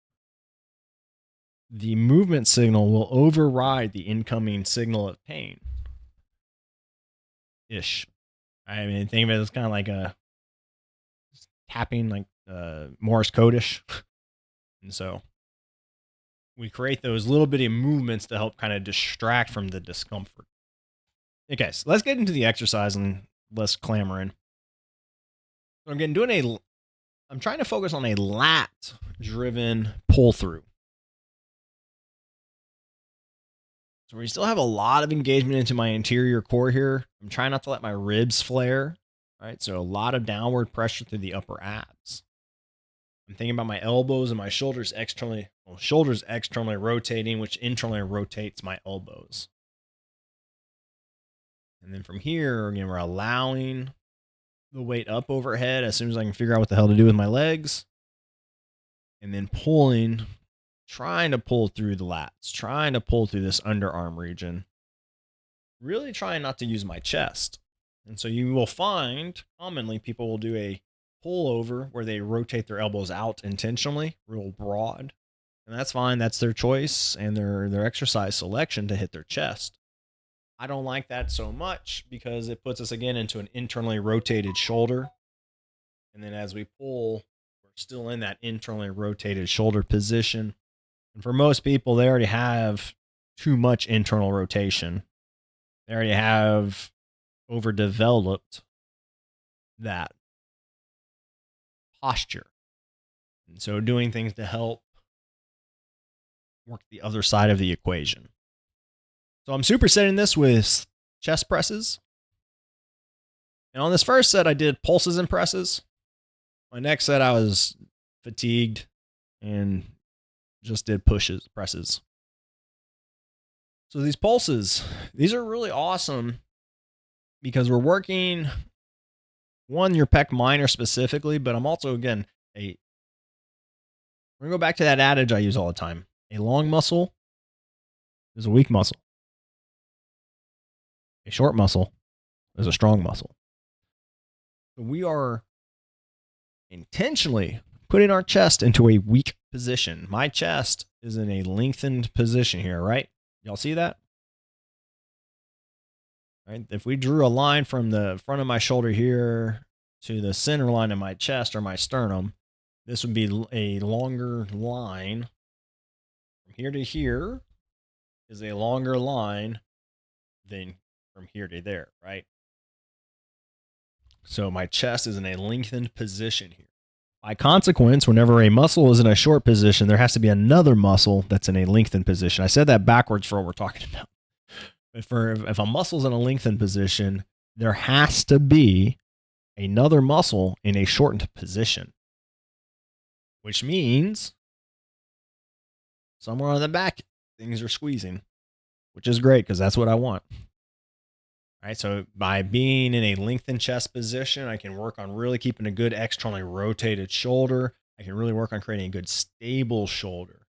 the movement signal will override the incoming signal of pain. Ish. I mean, think of it as kind of like a tapping, like Morse code-ish. And so we create those little bitty movements to help kind of distract from the discomfort. Okay, so let's get into the exercise and less clamoring. So I'm trying to focus on a lat-driven pull-through. So we still have a lot of engagement into my anterior core here. I'm trying not to let my ribs flare, right? So a lot of downward pressure through the upper abs. I'm thinking about my elbows and my shoulders externally rotating, which internally rotates my elbows. And then from here, again, we're allowing the weight up overhead as soon as I can figure out what the hell to do with my legs. And then trying to pull through the lats, trying to pull through this underarm region. Really trying not to use my chest. And so you will find commonly people will do a pull over where they rotate their elbows out intentionally, real broad. And that's fine. That's their choice and their exercise selection to hit their chest. I don't like that so much because it puts us again into an internally rotated shoulder. And then as we pull, we're still in that internally rotated shoulder position. And for most people, they already have too much internal rotation. They already have overdeveloped that posture. And so doing things to help work the other side of the equation. So I'm supersetting this with chest presses. And on this first set, I did pulses and presses. My next set, I was fatigued and just did presses. So these pulses, these are really awesome because we're working your pec minor specifically, but I'm also, again, we're going to go back to that adage I use all the time. A long muscle is a weak muscle. A short muscle is a strong muscle. So we are intentionally putting our chest into a weak position. My chest is in a lengthened position here, right? Y'all see that? Right? If we drew a line from the front of my shoulder here to the center line of my chest or my sternum, this would be a longer line. From here to here is a longer line than from here to there, right? So my chest is in a lengthened position here. By consequence, whenever a muscle is in a short position, there has to be another muscle that's in a lengthened position. I said that backwards for what we're talking about. If a muscle's in a lengthened position, there has to be another muscle in a shortened position, which means somewhere on the back, things are squeezing, which is great because that's what I want. All right, so by being in a lengthened chest position, I can work on really keeping a good externally rotated shoulder. I can really work on creating a good stable shoulder.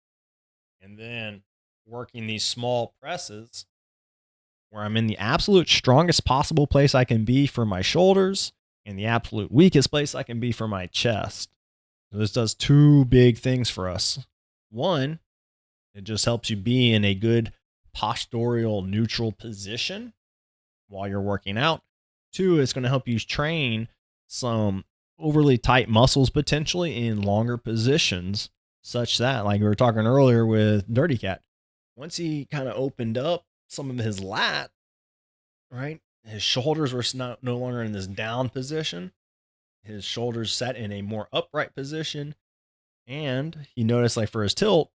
And then working these small presses where I'm in the absolute strongest possible place I can be for my shoulders and the absolute weakest place I can be for my chest. So this does two big things for us. One, it just helps you be in a good postural neutral position while you're working out. Two, it's going to help you train some overly tight muscles potentially in longer positions, such that, like we were talking earlier with Dirty Cat, once he kind of opened up some of his lat, right? His shoulders were no longer in this down position. His shoulders set in a more upright position. And he noticed, like for his tilt,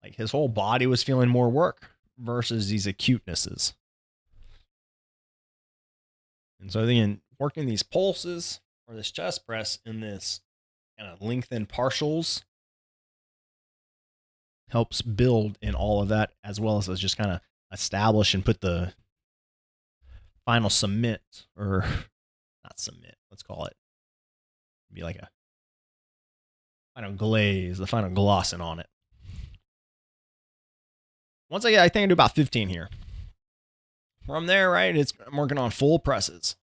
like his whole body was feeling more work versus these acutenesses. And so again, working these pulses or this chest press in this kind of lengthened partials helps build in all of that, as well as just kind of establish and put the final cement, or not cement, let's call it, be like a final glaze, the final glossing on it. Once I think I do about 15 here. From there, right, I'm working on full presses.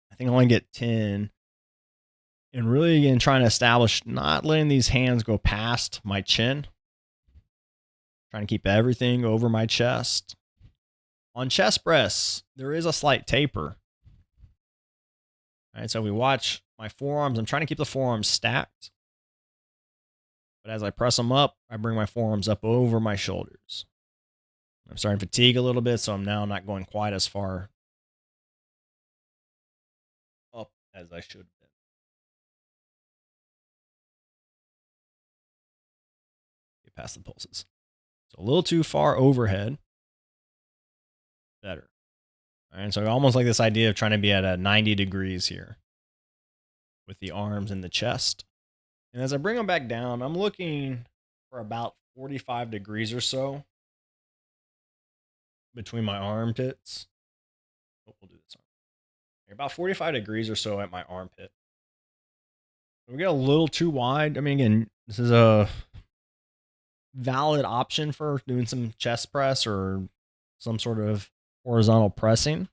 I think I only get 10. And really, again, trying to establish not letting these hands go past my chin. Trying to keep everything over my chest. On chest press, there is a slight taper. All right, so we watch my forearms. I'm trying to keep the forearms stacked. But as I press them up, I bring my forearms up over my shoulders. I'm starting to fatigue a little bit, so I'm now not going quite as far up as I should have been. Get past the pulses. So a little too far overhead. Better. All right, so almost like this idea of trying to be at a 90 degrees here with the arms and the chest. And as I bring them back down, I'm looking for about 45 degrees or so between my armpits. We'll do this. About 45 degrees or so at my armpit. We get a little too wide. I mean, again, this is a valid option for doing some chest press or some sort of horizontal pressing.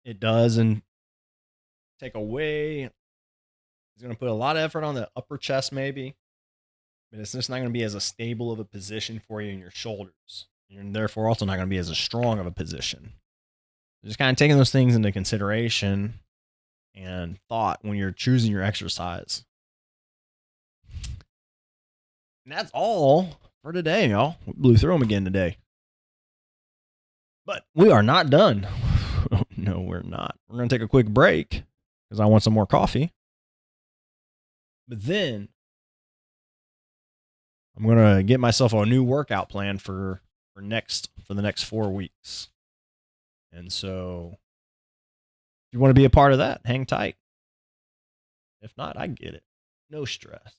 It does and take away. It's going to put a lot of effort on the upper chest maybe, but it's just not going to be as a stable of a position for you in your shoulders. And therefore also not going to be as a strong of a position. Just kind of taking those things into consideration and thought when you're choosing your exercise. And that's all for today, y'all. We blew through them again today. But we are not done. No, we're not. We're going to take a quick break because I want some more coffee. But then I'm going to get myself a new workout plan for the next 4 weeks. And so if you want to be a part of that, hang tight. If not, I get it. No stress.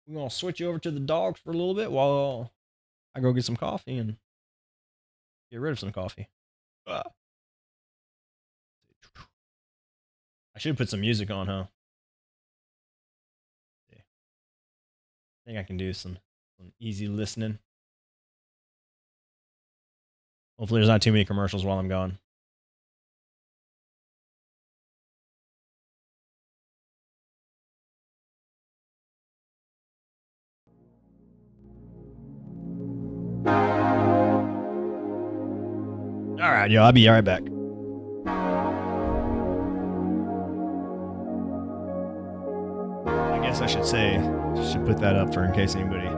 We're going to switch you over to the dogs for a little bit while I go get some coffee and get rid of some coffee. I should put some music on, huh? I think I can do some easy listening. Hopefully there's not too many commercials while I'm gone. All right, yo, I'll be right back. I guess I should put that up for in case anybody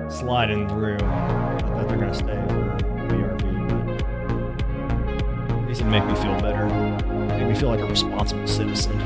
sliding through. I thought they're going to stay for BRB, but at least it make me feel better. Make me feel like a responsible citizen.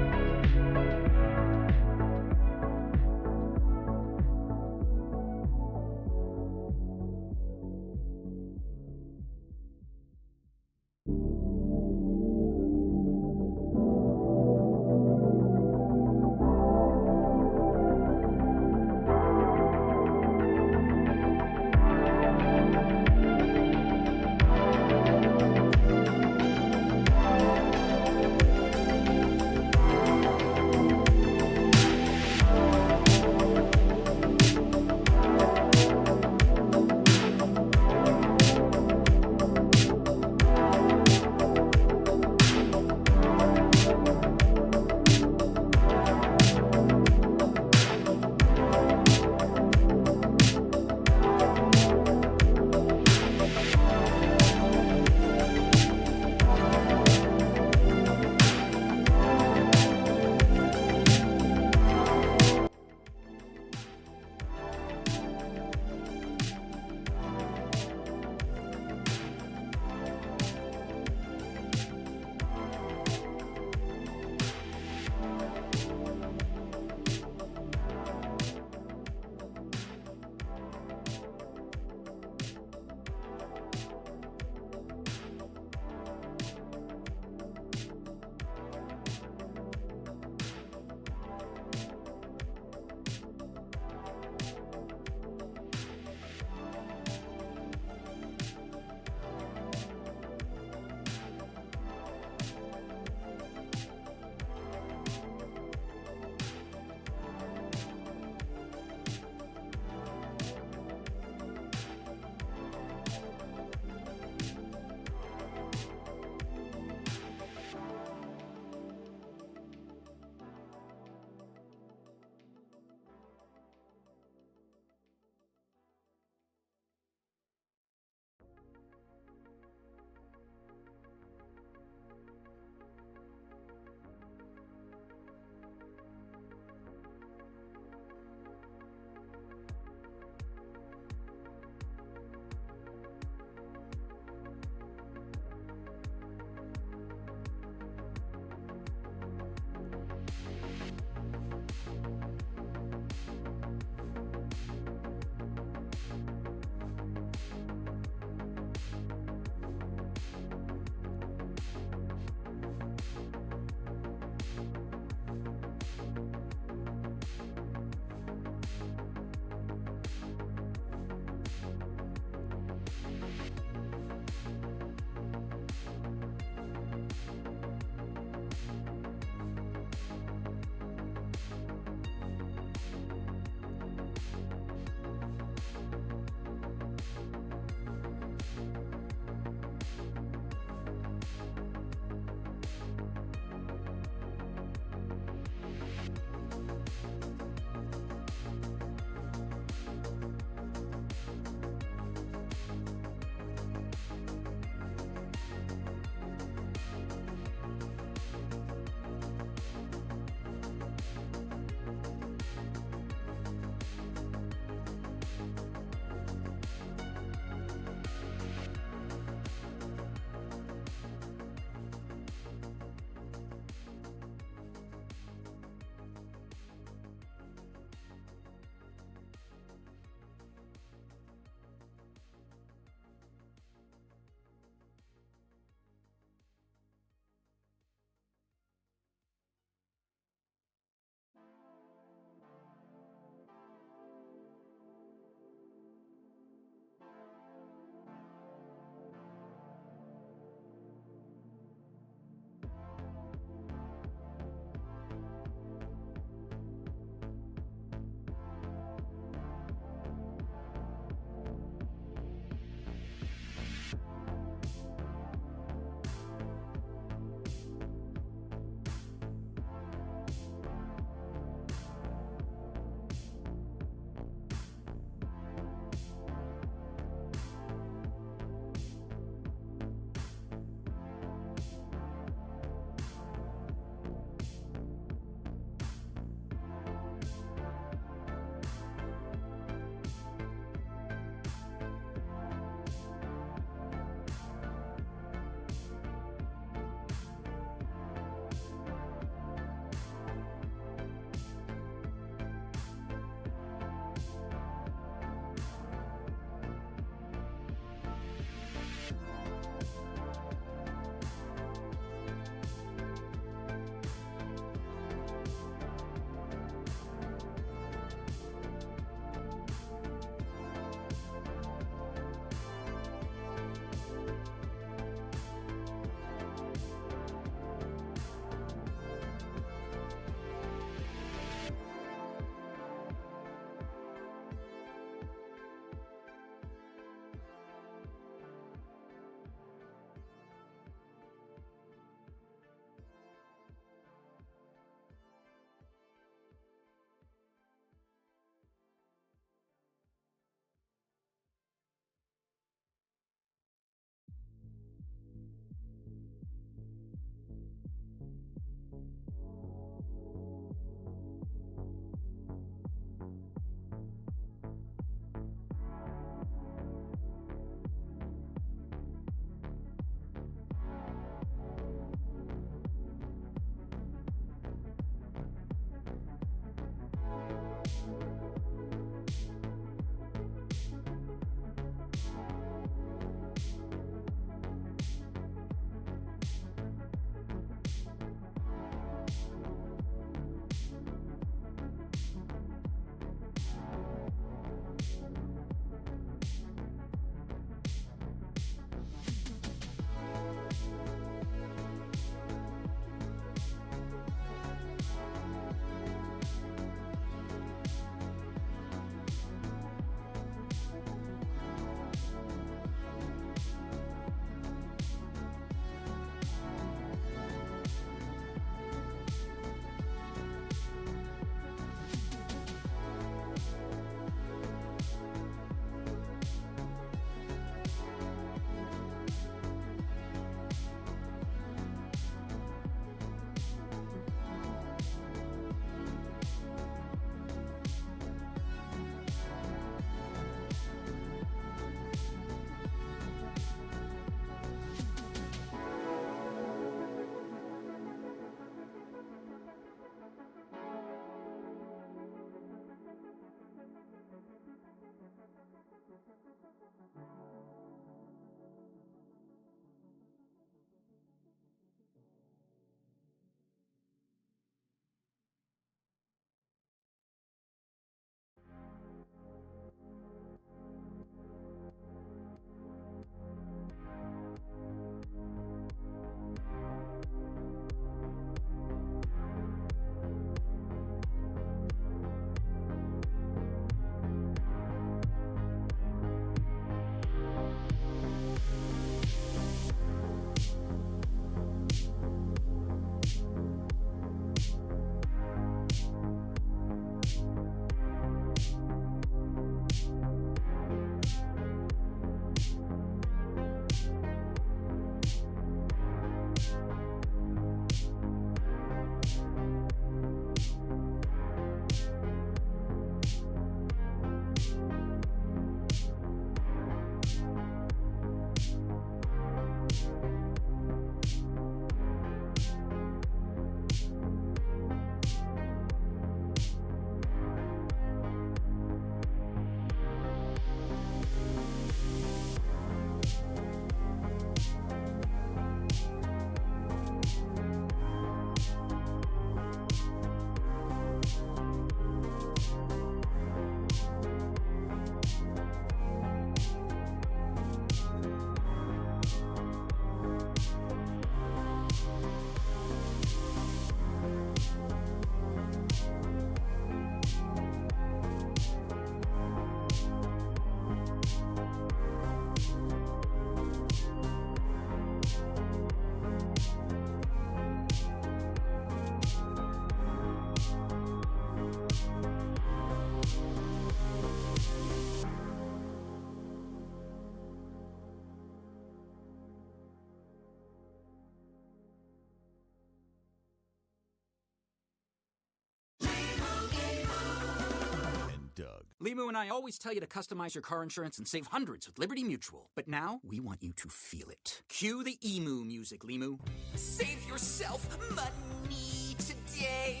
Limu and I always tell you to customize your car insurance and save hundreds with Liberty Mutual. But now, we want you to feel it. Cue the emu music, Limu. Save yourself money today.